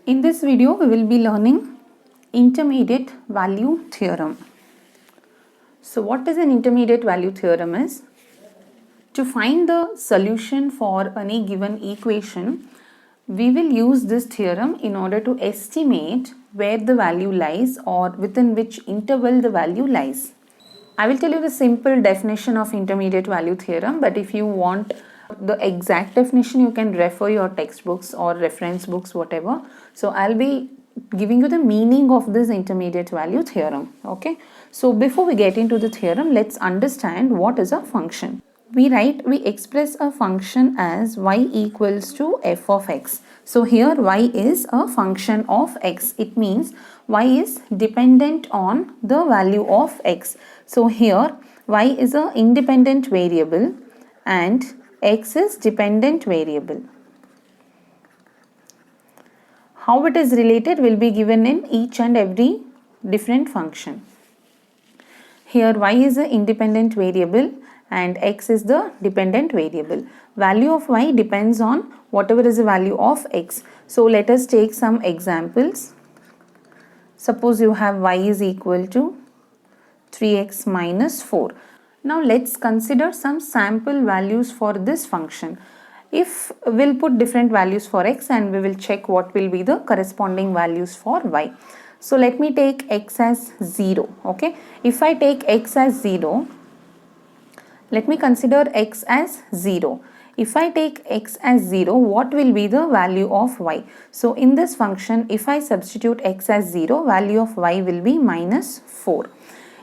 In this video, we will be learning intermediate value theorem. So what is an intermediate value theorem is? To find the solution for any given equation, we will use this theorem in order to estimate where the value lies or within which interval the value lies. I will tell you the simple definition of intermediate value theorem, but if you want the exact definition, you can refer your textbooks or reference books, whatever. So I'll be giving you the meaning of this intermediate value theorem. Okay. So before we get into the theorem, let's understand what is a function. We express a function as y equals to f of x. So here y is a function of x. It means y is dependent on the value of x. So here y is an independent variable and x is dependent variable. How it is related will be given in each and every different function. Here y is an independent variable and x is the dependent variable. Value of y depends on whatever is the value of x. So let us take some examples. Suppose you have y is equal to 3x minus 4. Now let's consider some sample values for this function. If we'll put different values for x and we will check what will be the corresponding values for y. So let me take x as 0. Okay. If I take x as 0, let me consider x as 0. If I take x as 0, what will be the value of y? So in this function, if I substitute x as 0, value of y will be minus 4.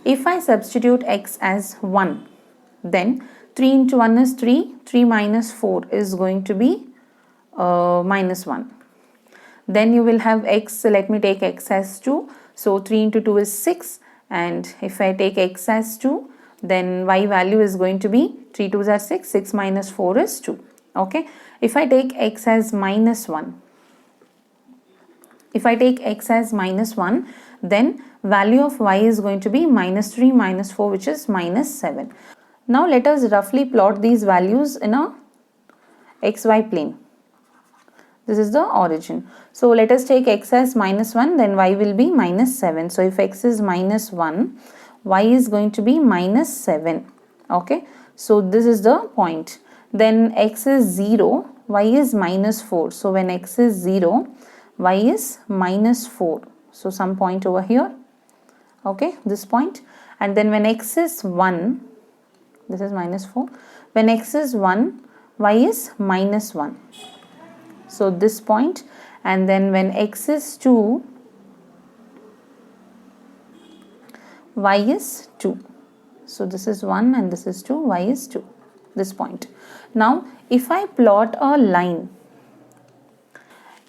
If I substitute x as 1, then 3 into 1 is 3, 3 minus 4 is going to be minus 1. Then you will have x, so let me take x as 2, so 3 into 2 is 6, and if I take x as 2, then y value is going to be 3 2s are 6, 6 minus 4 is 2. Okay. If I take x as minus 1, then value of y is going to be minus 3 minus 4, which is minus 7. Now let us roughly plot these values in a xy plane. This is the origin. So let us take x as minus 1, then y will be minus 7. So if x is minus 1, y is going to be minus 7. Okay. So this is the point. Then x is 0, y is minus 4. So when x is 0, y is minus 4. So some point over here. Okay, this point. And then when x is 1, this is minus 4. When x is 1, y is minus 1. So this point. And then when x is 2, y is 2. So this is 1 and this is 2, y is 2. This point. Now if I plot a line,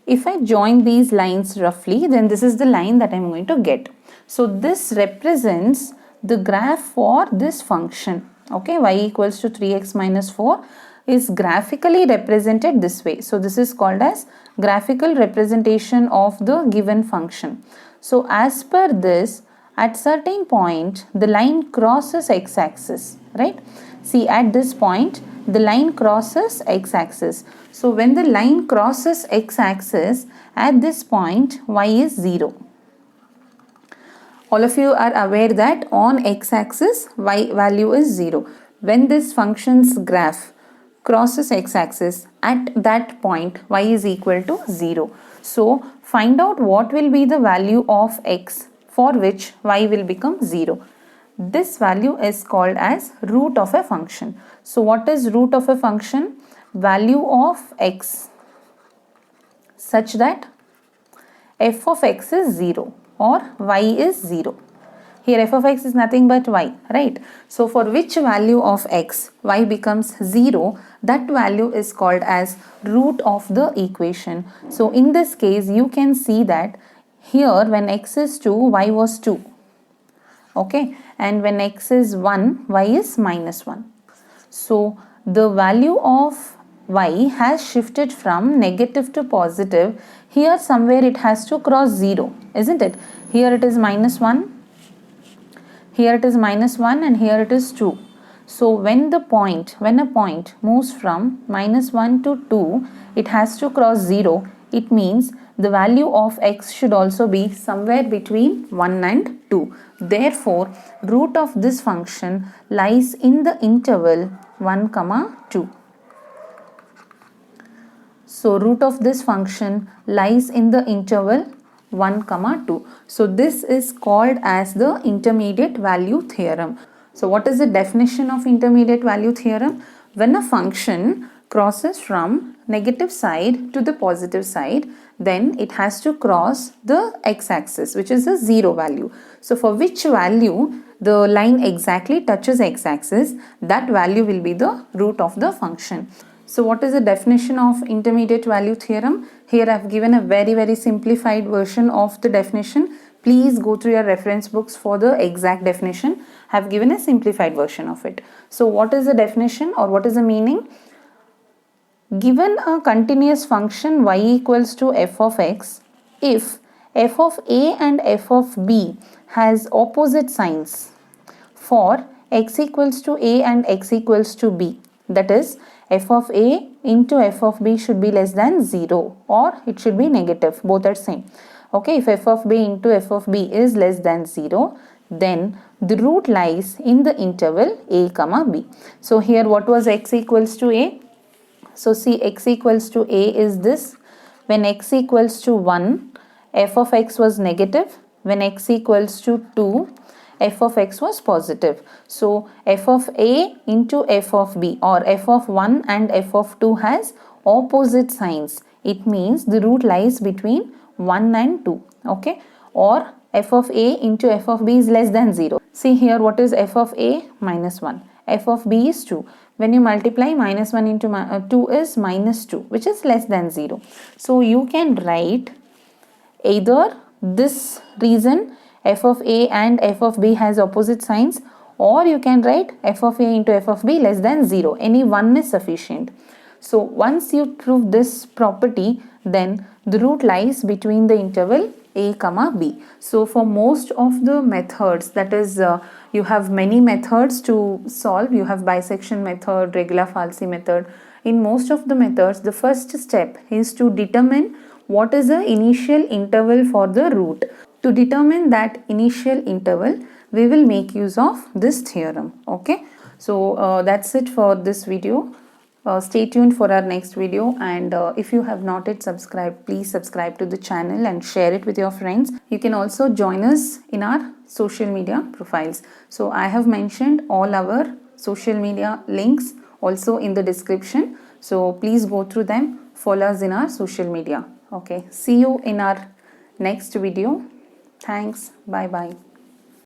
if I join these lines roughly, then this is the line that I am going to get. So this represents the graph for this function. Okay, y equals to 3x minus 4 is graphically represented this way. So this is called as graphical representation of the given function. So as per this, at certain point, the line crosses x-axis, right? See, at this point, the line crosses x-axis. So when the line crosses x-axis, at this point, y is 0. All of you are aware that on x-axis, y value is 0. When this function's graph crosses x-axis, at that point, y is equal to 0. So find out what will be the value of x for which y will become 0. This value is called as root of a function. So what is root of a function? Value of x such that f of x is 0 or y is 0. Here f of x is nothing but y, right? So for which value of x y becomes 0, that value is called as root of the equation. So in this case, you can see that here when x is 2, y was 2. Okay, and when x is 1, y is minus 1. So the value of y has shifted from negative to positive. Here somewhere it has to cross 0, isn't it? Here it is minus 1, here it is minus 1, and here it is 2. So when a point moves from minus 1 to 2, it has to cross 0. It means the value of x should also be somewhere between 1 and 2. Therefore, root of this function lies in the interval 1, 2. So, root of this function lies in the interval 1, 2. So, this is called as the intermediate value theorem. So, what is the definition of intermediate value theorem? When a function crosses from negative side to the positive side, then it has to cross the x-axis, which is the 0 value. So, for which value the line exactly touches x-axis, that value will be the root of the function. So what is the definition of intermediate value theorem? Here I have given a very simplified version of the definition. Please go through your reference books for the exact definition. I have given a simplified version of it. So what is the definition or what is the meaning? Given a continuous function y equals to f of x, if f of a and f of b has opposite signs for x equals to a and x equals to b, that is f of a into f of b should be less than 0 or it should be negative, both are same. Okay, if f of b into f of b is less than 0, then the root lies in the interval a comma b. So here what was x equals to a? So see, x equals to a is this. When x equals to 1, f of x was negative. When x equals to 2, f of x was positive. So f of a into f of b or f of 1 and f of 2 has opposite signs. It means the root lies between 1 and 2. Okay, or f of a into f of b is less than 0. See here, what is f of a? Minus 1. F of b is 2. When you multiply minus 1 into 2 is minus 2, which is less than 0. So you can write either this reason f of a and f of b has opposite signs, or you can write f of a into f of b less than 0. Any one is sufficient. So once you prove this property, then the root lies between the interval a comma b. So for most of the methods, that is you have many methods to solve. You have bisection method, regular falsi method. In most of the methods, the first step is to determine what is the initial interval for the root. To determine that initial interval, we will make use of this theorem. Okay, so that's it for this video. Stay tuned for our next video, and if you have not yet subscribed, please subscribe to the channel and share it with your friends. You can also join us in our social media profiles. So I have mentioned all our social media links also in the description. So please go through them, follow us in our social media. Okay, see you in our next video. Thanks. Bye bye.